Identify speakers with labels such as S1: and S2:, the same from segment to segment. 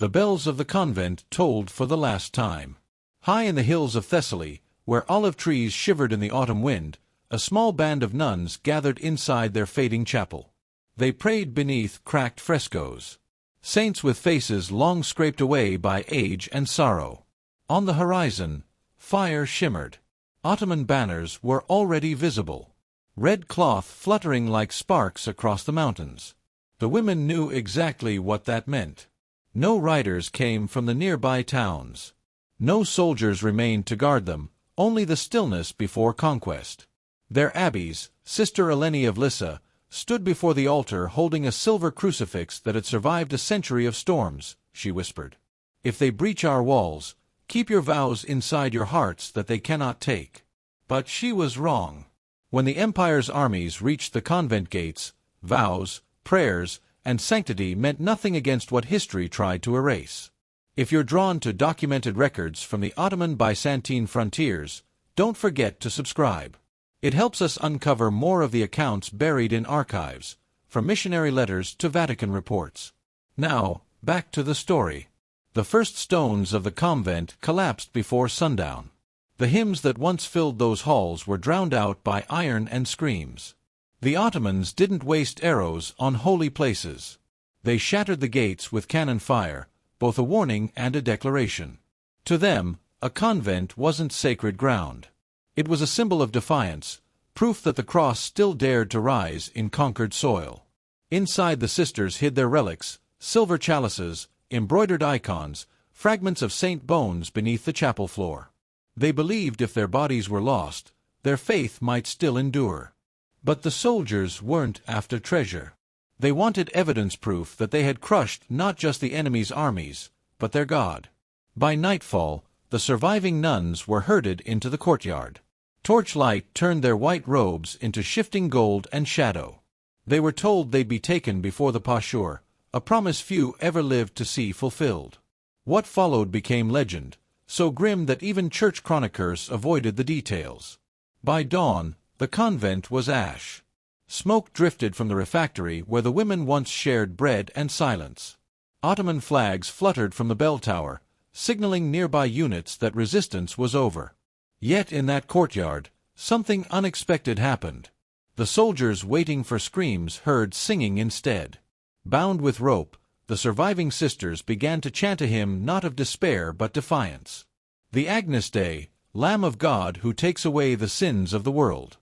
S1: The bells of the convent tolled for the last time. High in the hills of Thessaly, where olive trees shivered in the autumn wind, a small band of nuns gathered inside their fading chapel. They prayed beneath cracked frescoes. Saints with faces long scraped away by age and sorrow. On the horizon, fire shimmered. Ottoman banners were already visible. Red cloth fluttering like sparks across the mountains. The women knew exactly what that meant. No riders came from the nearby towns. No soldiers remained to guard them, only the stillness before conquest. Their abbeys, Sister Eleni of Lissa, stood before the altar holding a silver crucifix that had survived a century of storms, she whispered. If they breach our walls, keep your vows inside your hearts that they cannot take. But she was wrong. When the empire's armies reached the convent gates, vows, prayers, and sanctity meant nothing against what history tried to erase. If you're drawn to documented records from the Ottoman-Byzantine frontiers, don't forget to subscribe. It helps us uncover more of the accounts buried in archives, from missionary letters to Vatican reports. Now, back to the story. The first stones of the convent collapsed before sundown. The hymns that once filled those halls were drowned out by iron and screams. The Ottomans didn't waste arrows on holy places. They shattered the gates with cannon fire, both a warning and a declaration. To them, a convent wasn't sacred ground. It was a symbol of defiance, proof that the cross still dared to rise in conquered soil. Inside the sisters hid their relics, silver chalices, embroidered icons, fragments of saint bones beneath the chapel floor. They believed if their bodies were lost, their faith might still endure. But the soldiers weren't after treasure. They wanted evidence proof that they had crushed not just the enemy's armies, but their God. By nightfall, the surviving nuns were herded into the courtyard. Torchlight turned their white robes into shifting gold and shadow. They were told they'd be taken before the Pashur, a promise few ever lived to see fulfilled. What followed became legend, so grim that even church chroniclers avoided the details. By dawn, the convent was ash. Smoke drifted from the refectory where the women once shared bread and silence. Ottoman flags fluttered from the bell tower, signaling nearby units that resistance was over. Yet in that courtyard, something unexpected happened. The soldiers waiting for screams heard singing instead. Bound with rope, the surviving sisters began to chant a hymn not of despair but defiance. The Agnus Dei, Lamb of God who takes away the sins of the world.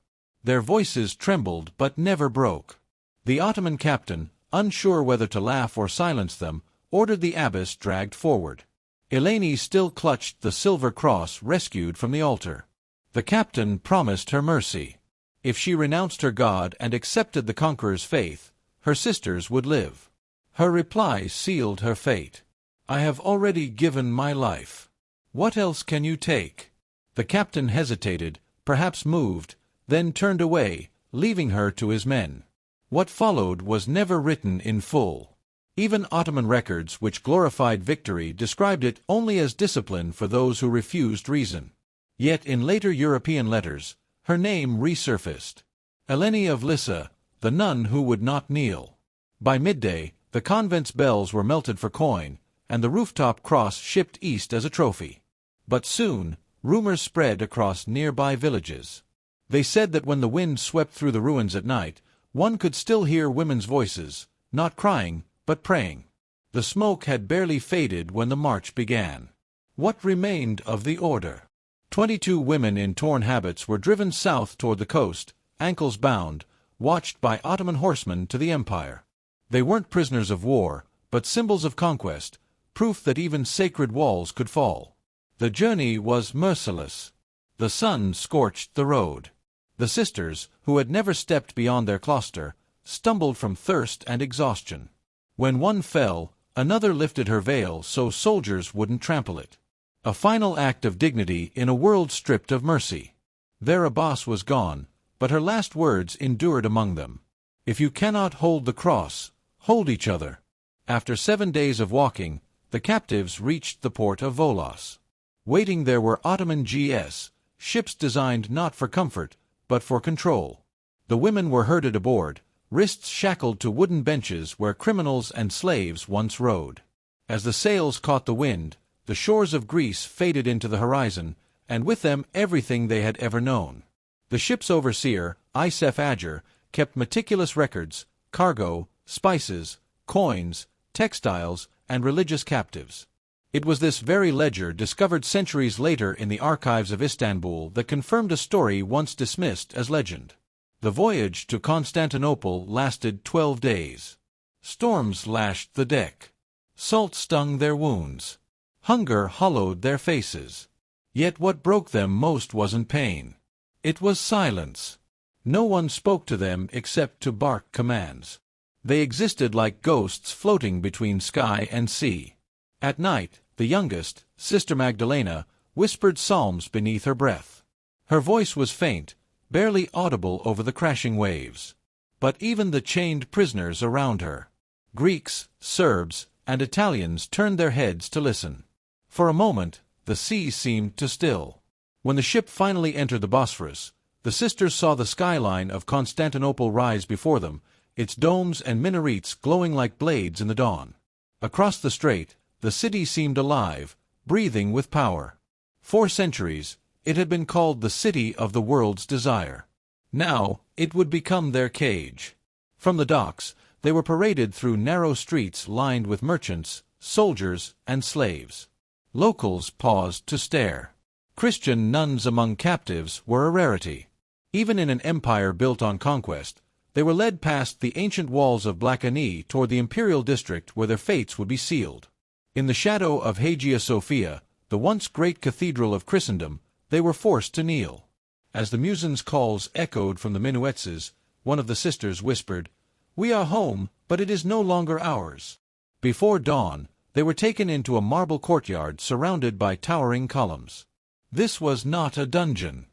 S1: Their voices trembled but never broke. The Ottoman captain, unsure whether to laugh or silence them, ordered the abbess dragged forward. Eleni still clutched the silver cross rescued from the altar. The captain promised her mercy. If she renounced her God and accepted the conqueror's faith, her sisters would live. Her reply sealed her fate. I have already given my life. What else can you take? The captain hesitated, perhaps moved, then turned away, leaving her to his men. What followed was never written in full. Even Ottoman records which glorified victory described it only as discipline for those who refused reason. Yet in later European letters, her name resurfaced. Eleni of Lissa, the nun who would not kneel. By midday, the convent's bells were melted for coin, and the rooftop cross shipped east as a trophy. But soon, rumors spread across nearby villages. They said that when the wind swept through the ruins at night, one could still hear women's voices, not crying, but praying. The smoke had barely faded when the march began. What remained of the order? 22 women in torn habits were driven south toward the coast, ankles bound, watched by Ottoman horsemen to the empire. They weren't prisoners of war, but symbols of conquest, proof that even sacred walls could fall. The journey was merciless. The sun scorched the road. The sisters, who had never stepped beyond their cloister, stumbled from thirst and exhaustion. When one fell, another lifted her veil so soldiers wouldn't trample it. A final act of dignity in a world stripped of mercy. Their Abbas was gone, but her last words endured among them. If you cannot hold the cross, hold each other. After 7 days of walking, the captives reached the port of Volos. Waiting there were Ottoman GS, ships designed not for comfort, but for control. The women were herded aboard, wrists shackled to wooden benches where criminals and slaves once rode. As the sails caught the wind, the shores of Greece faded into the horizon, and with them everything they had ever known. The ship's overseer, Ager, kept meticulous records: cargo, spices, coins, textiles, and religious captives. It was this very ledger, discovered centuries later in the archives of Istanbul, that confirmed a story once dismissed as legend. The voyage to Constantinople lasted 12 days. Storms lashed the deck. Salt stung their wounds. Hunger hollowed their faces. Yet what broke them most wasn't pain. It was silence. No one spoke to them except to bark commands. They existed like ghosts floating between sky and sea. At night, the youngest, Sister Magdalena, whispered psalms beneath her breath. Her voice was faint, barely audible over the crashing waves. But even the chained prisoners around her, Greeks, Serbs, and Italians, turned their heads to listen. For a moment, the sea seemed to still. When the ship finally entered the Bosphorus, the sisters saw the skyline of Constantinople rise before them, its domes and minarets glowing like blades in the dawn. Across the strait, the city seemed alive, breathing with power. For centuries, it had been called the city of the world's desire. Now, it would become their cage. From the docks, they were paraded through narrow streets lined with merchants, soldiers, and slaves. Locals paused to stare. Christian nuns among captives were a rarity. Even in an empire built on conquest, they were led past the ancient walls of Blackany toward the imperial district where their fates would be sealed. In the shadow of Hagia Sophia, the once great cathedral of Christendom, they were forced to kneel. As the muezzins' calls echoed from the minarets, one of the sisters whispered, "We are home, but it is no longer ours." Before dawn, they were taken into a marble courtyard surrounded by towering columns. This was not a dungeon.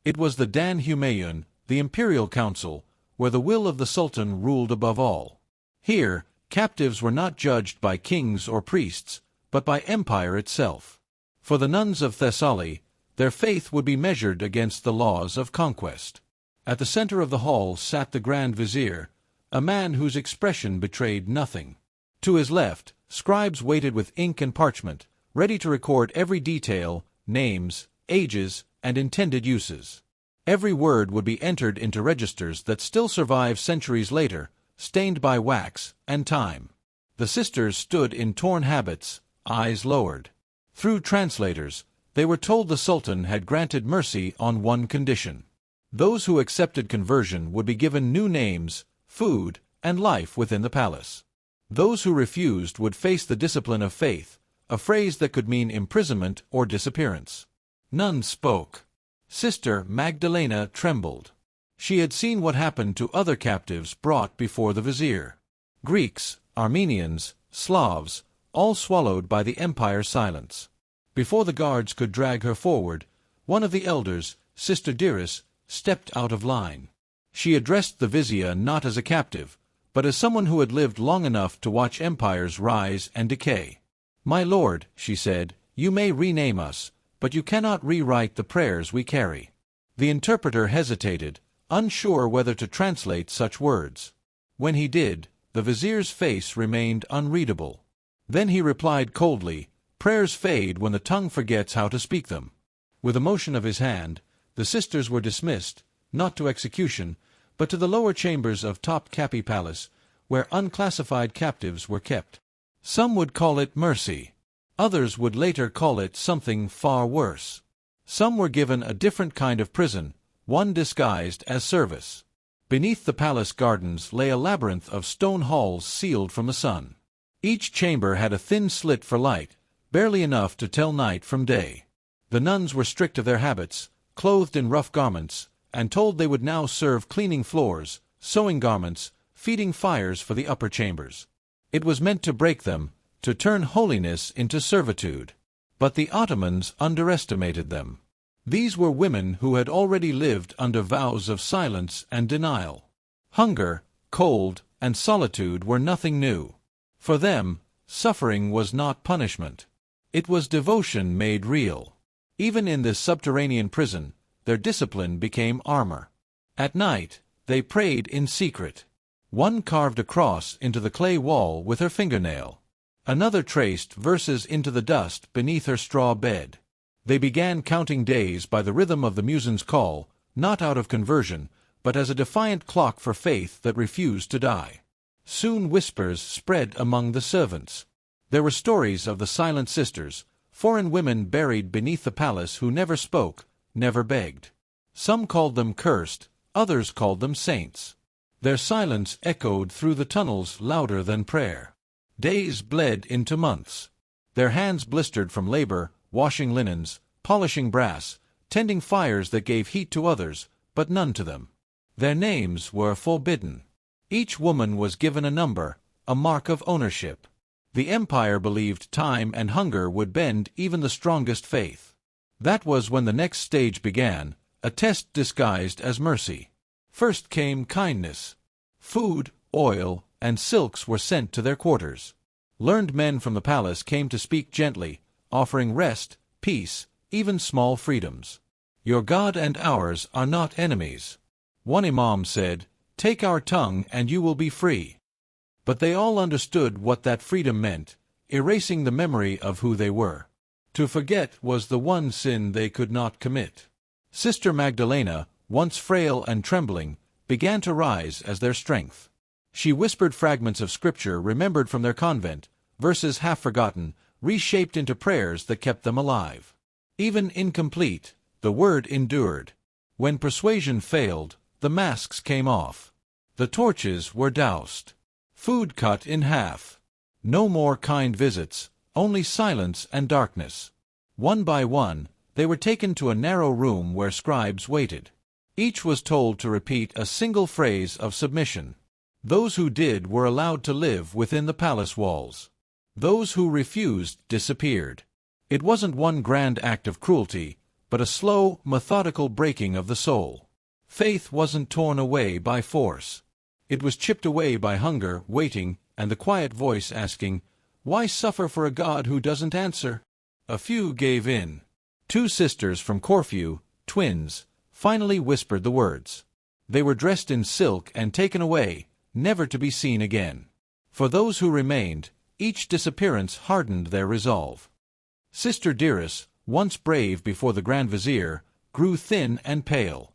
S1: It was the Dan Humayun, the imperial council, where the will of the Sultan ruled above all. Here, captives were not judged by kings or priests, but by empire itself. For the nuns of Thessaly, their faith would be measured against the laws of conquest. At the center of the hall sat the Grand Vizier, a man whose expression betrayed nothing. To his left, scribes waited with ink and parchment, ready to record every detail, names, ages, and intended uses. Every word would be entered into registers that still survive centuries later, stained by wax and time. The sisters stood in torn habits, eyes lowered. Through translators, they were told the Sultan had granted mercy on one condition. Those who accepted conversion would be given new names, food, and life within the palace. Those who refused would face the discipline of faith, a phrase that could mean imprisonment or disappearance. None spoke. Sister Magdalena trembled. She had seen what happened to other captives brought before the vizier. Greeks, Armenians, Slavs, all swallowed by the empire's silence. Before the guards could drag her forward, one of the elders, Sister Diris, stepped out of line. She addressed the vizier not as a captive, but as someone who had lived long enough to watch empires rise and decay. "My lord," she said, "you may rename us, but you cannot rewrite the prayers we carry." The interpreter hesitated, unsure whether to translate such words. When he did, the vizier's face remained unreadable. Then he replied coldly, "Prayers fade when the tongue forgets how to speak them." With a motion of his hand, the sisters were dismissed, not to execution, but to the lower chambers of Topkapi Palace, where unclassified captives were kept. Some would call it mercy. Others would later call it something far worse. Some were given a different kind of prison, one disguised as service. Beneath the palace gardens lay a labyrinth of stone halls sealed from the sun. Each chamber had a thin slit for light, barely enough to tell night from day. The nuns were strict of their habits, clothed in rough garments, and told they would now serve cleaning floors, sewing garments, feeding fires for the upper chambers. It was meant to break them, to turn holiness into servitude. But the Ottomans underestimated them. These were women who had already lived under vows of silence and denial. Hunger, cold, and solitude were nothing new. For them, suffering was not punishment. It was devotion made real. Even in this subterranean prison, their discipline became armor. At night, they prayed in secret. One carved a cross into the clay wall with her fingernail. Another traced verses into the dust beneath her straw bed. They began counting days by the rhythm of the muezzin's call, not out of conversion, but as a defiant clock for faith that refused to die. Soon whispers spread among the servants. There were stories of the silent sisters, foreign women buried beneath the palace who never spoke, never begged. Some called them cursed, others called them saints. Their silence echoed through the tunnels louder than prayer. Days bled into months. Their hands blistered from labor, washing linens, polishing brass, tending fires that gave heat to others, but none to them. Their names were forbidden. Each woman was given a number, a mark of ownership. The empire believed time and hunger would bend even the strongest faith. That was when the next stage began, a test disguised as mercy. First came kindness. Food, oil, and silks were sent to their quarters. Learned men from the palace came to speak gently, offering rest, peace, even small freedoms. Your God and ours are not enemies. One imam said, "Take our tongue and you will be free." But they all understood what that freedom meant, erasing the memory of who they were. To forget was the one sin they could not commit. Sister Magdalena, once frail and trembling, began to rise as their strength. She whispered fragments of scripture remembered from their convent, verses half forgotten, reshaped into prayers that kept them alive. Even incomplete, the word endured. When persuasion failed, the masks came off. The torches were doused. Food cut in half. No more kind visits, only silence and darkness. One by one, they were taken to a narrow room where scribes waited. Each was told to repeat a single phrase of submission. Those who did were allowed to live within the palace walls. Those who refused disappeared. It wasn't one grand act of cruelty, but a slow, methodical breaking of the soul. Faith wasn't torn away by force. It was chipped away by hunger, waiting, and the quiet voice asking, "Why suffer for a God who doesn't answer?" A few gave in. 2 sisters from Corfu, twins, finally whispered the words. They were dressed in silk and taken away, never to be seen again. For those who remained, each disappearance hardened their resolve. Sister Dearest, once brave before the Grand Vizier, grew thin and pale.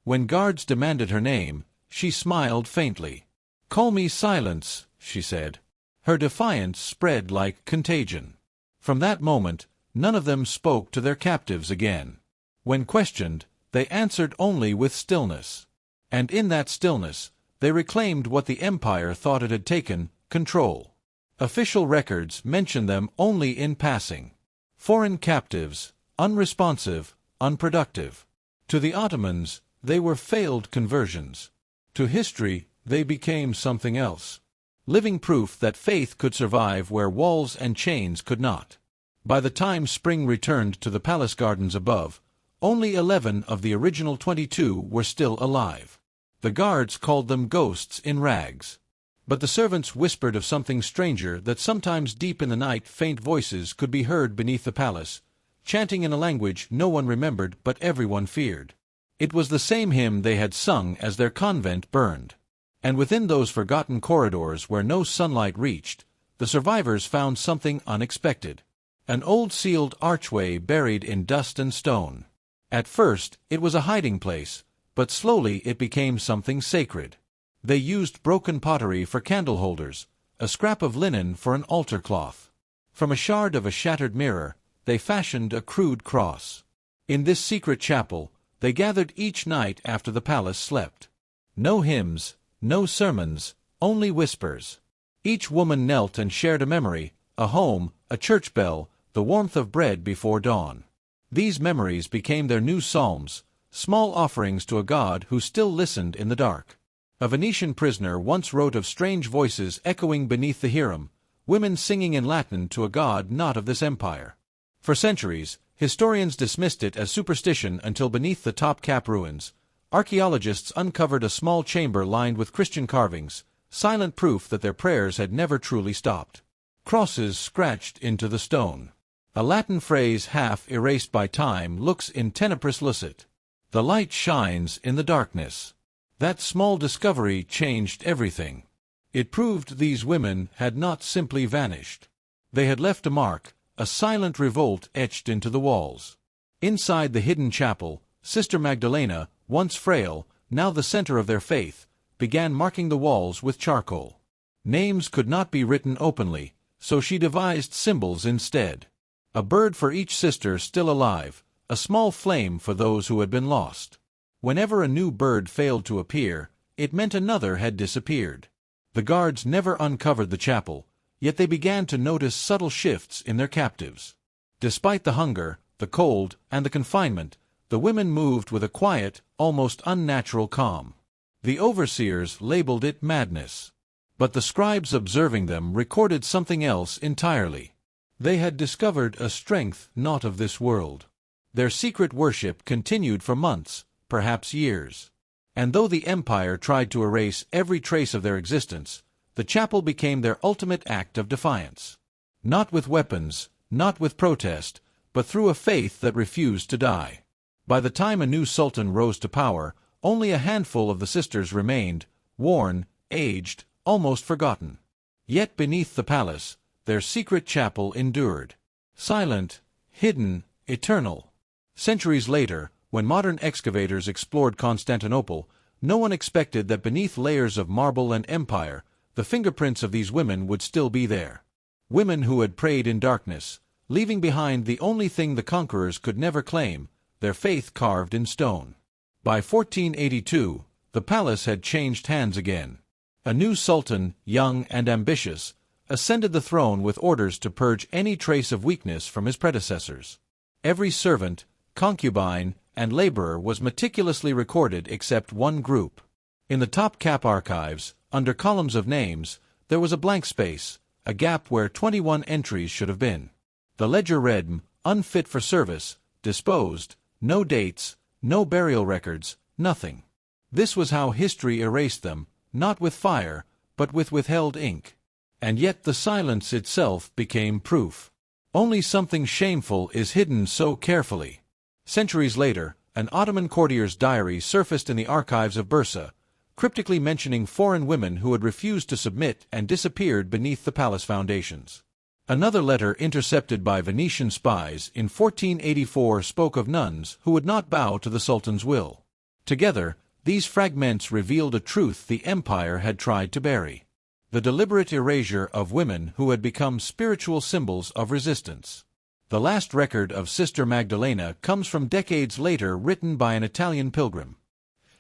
S1: When guards demanded her name, she smiled faintly. "Call me Silence," she said. Her defiance spread like contagion. From that moment, none of them spoke to their captives again. When questioned, they answered only with stillness. And in that stillness, they reclaimed what the empire thought it had taken, control. Official records mention them only in passing. Foreign captives, unresponsive, unproductive. To the Ottomans, they were failed conversions. To history, they became something else. Living proof that faith could survive where walls and chains could not. By the time spring returned to the palace gardens above, only 11 of the original 22 were still alive. The guards called them ghosts in rags. But the servants whispered of something stranger, that sometimes deep in the night faint voices could be heard beneath the palace, chanting in a language no one remembered but everyone feared. It was the same hymn they had sung as their convent burned. And within those forgotten corridors where no sunlight reached, the survivors found something unexpected. An old sealed archway buried in dust and stone. At first, it was a hiding place, but slowly it became something sacred. They used broken pottery for candle holders, a scrap of linen for an altar cloth. From a shard of a shattered mirror, they fashioned a crude cross. In this secret chapel, they gathered each night after the palace slept. No hymns, no sermons, only whispers. Each woman knelt and shared a memory, a home, a church bell, the warmth of bread before dawn. These memories became their new psalms, small offerings to a God who still listened in the dark. A Venetian prisoner once wrote of strange voices echoing beneath the Hiram, women singing in Latin to a God not of this empire. For centuries, historians dismissed it as superstition until beneath the Top Cap ruins, archaeologists uncovered a small chamber lined with Christian carvings, silent proof that their prayers had never truly stopped. Crosses scratched into the stone. A Latin phrase half erased by time looks in tenebris lucet. The light shines in the darkness. That small discovery changed everything. It proved these women had not simply vanished. They had left a mark, a silent revolt etched into the walls. Inside the hidden chapel, Sister Magdalena, once frail, now the center of their faith, began marking the walls with charcoal. Names could not be written openly, so she devised symbols instead. A bird for each sister still alive, a small flame for those who had been lost. Whenever a new bird failed to appear, it meant another had disappeared. The guards never uncovered the chapel, yet they began to notice subtle shifts in their captives. Despite the hunger, the cold, and the confinement, the women moved with a quiet, almost unnatural calm. The overseers labeled it madness. But the scribes observing them recorded something else entirely. They had discovered a strength not of this world. Their secret worship continued for months, perhaps years. And though the empire tried to erase every trace of their existence, the chapel became their ultimate act of defiance. Not with weapons, not with protest, but through a faith that refused to die. By the time a new sultan rose to power, only a handful of the sisters remained, worn, aged, almost forgotten. Yet beneath the palace, their secret chapel endured. Silent, hidden, eternal. Centuries later, when modern excavators explored Constantinople, no one expected that beneath layers of marble and empire, the fingerprints of these women would still be there. Women who had prayed in darkness, leaving behind the only thing the conquerors could never claim, their faith carved in stone. By 1482, the palace had changed hands again. A new sultan, young and ambitious, ascended the throne with orders to purge any trace of weakness from his predecessors. Every servant, concubine, and laborer was meticulously recorded except one group. In the Topkapı archives, under columns of names, there was a blank space, a gap where 21 entries should have been. The ledger read, unfit for service, disposed, no dates, no burial records, nothing. This was how history erased them, not with fire, but with withheld ink. And yet the silence itself became proof. Only something shameful is hidden so carefully. Centuries later, an Ottoman courtier's diary surfaced in the archives of Bursa, cryptically mentioning foreign women who had refused to submit and disappeared beneath the palace foundations. Another letter intercepted by Venetian spies in 1484 spoke of nuns who would not bow to the Sultan's will. Together, these fragments revealed a truth the empire had tried to bury: the deliberate erasure of women who had become spiritual symbols of resistance. The last record of Sister Magdalena comes from decades later, written by an Italian pilgrim.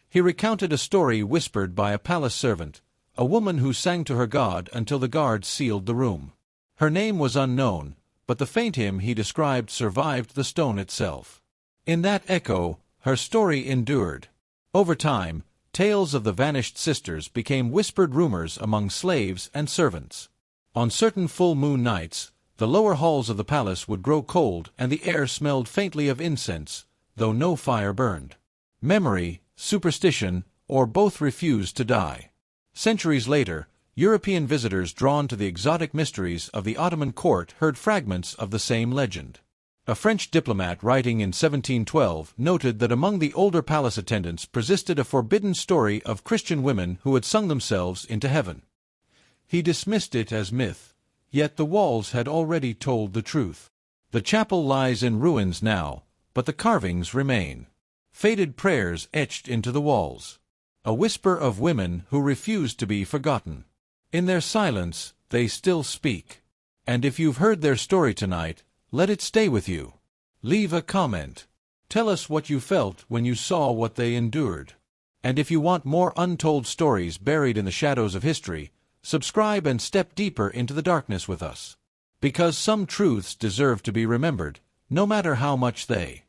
S1: He recounted a story whispered by a palace servant, a woman who sang to her God until the guards sealed the room. Her name was unknown, but the faint hymn he described survived the stone itself. In that echo, her story endured. Over time, tales of the vanished sisters became whispered rumors among slaves and servants. On certain full moon nights, the lower halls of the palace would grow cold and the air smelled faintly of incense, though no fire burned. Memory, superstition, or both refused to die. Centuries later, European visitors drawn to the exotic mysteries of the Ottoman court heard fragments of the same legend. A French diplomat writing in 1712 noted that among the older palace attendants persisted a forbidden story of Christian women who had sung themselves into heaven. He dismissed it as myth, yet the walls had already told the truth. The chapel lies in ruins now, but the carvings remain. Faded prayers etched into the walls. A whisper of women who refused to be forgotten. In their silence, they still speak. And if you've heard their story tonight, let it stay with you. Leave a comment. Tell us what you felt when you saw what they endured. And if you want more untold stories buried in the shadows of history, subscribe and step deeper into the darkness with us. Because some truths deserve to be remembered, no matter how much they